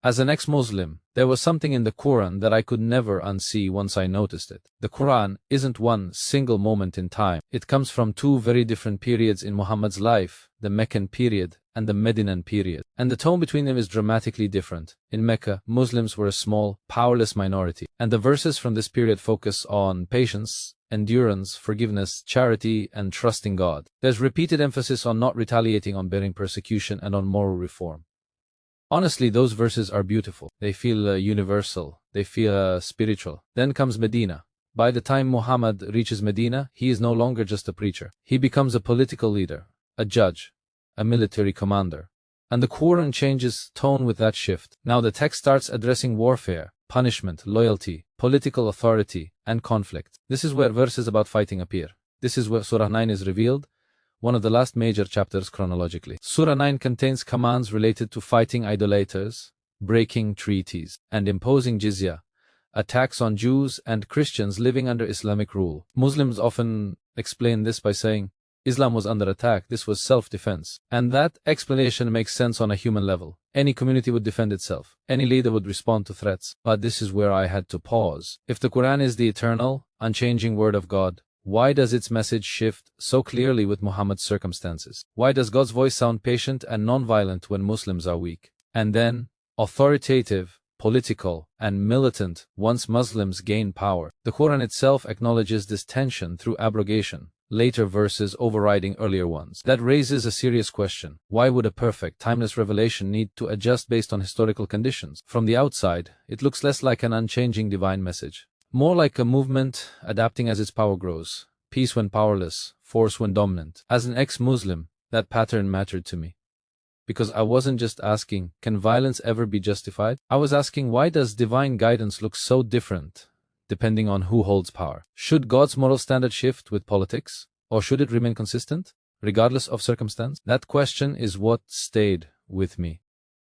As an ex-Muslim, there was something in the Quran that I could never unsee once I noticed it. The Quran isn't one single moment in time. It comes from two very different periods in Muhammad's life, the Meccan period and the Medinan period. And the tone between them is dramatically different. In Mecca, Muslims were a small, powerless minority, and the verses from this period focus on patience, endurance, forgiveness, charity, and trusting God. There's repeated emphasis on not retaliating, on bearing persecution, and on moral reform. Honestly, those verses are beautiful. They feel universal. They feel spiritual. Then comes Medina. By the time Muhammad reaches Medina, he is no longer just a preacher. He becomes a political leader, a judge, a military commander. And the Quran changes tone with that shift. Now the text starts addressing warfare, punishment, loyalty, political authority, and conflict. This is where verses about fighting appear. This is where Surah 9 is revealed, one of the last major chapters chronologically. Surah 9 contains commands related to fighting idolaters, breaking treaties, and imposing jizya, attacks on Jews and Christians living under Islamic rule. Muslims often explain this by saying, Islam was under attack, this was self-defense. And that explanation makes sense on a human level. Any community would defend itself. Any leader would respond to threats. But this is where I had to pause. If the Quran is the eternal, unchanging word of God, why does its message shift so clearly with Muhammad's circumstances? Why does God's voice sound patient and non-violent when Muslims are weak? And then, authoritative, political, and militant once Muslims gain power. The Quran itself acknowledges this tension through abrogation, later verses overriding earlier ones. That raises a serious question. Why would a perfect, timeless revelation need to adjust based on historical conditions? From the outside, it looks less like an unchanging divine message, more like a movement adapting as its power grows. Peace when powerless, force when dominant. As an ex-Muslim, that pattern mattered to me. Because I wasn't just asking, can violence ever be justified? I was asking, why does divine guidance look so different depending on who holds power? Should God's moral standard shift with politics? Or should it remain consistent, regardless of circumstance? That question is what stayed with me.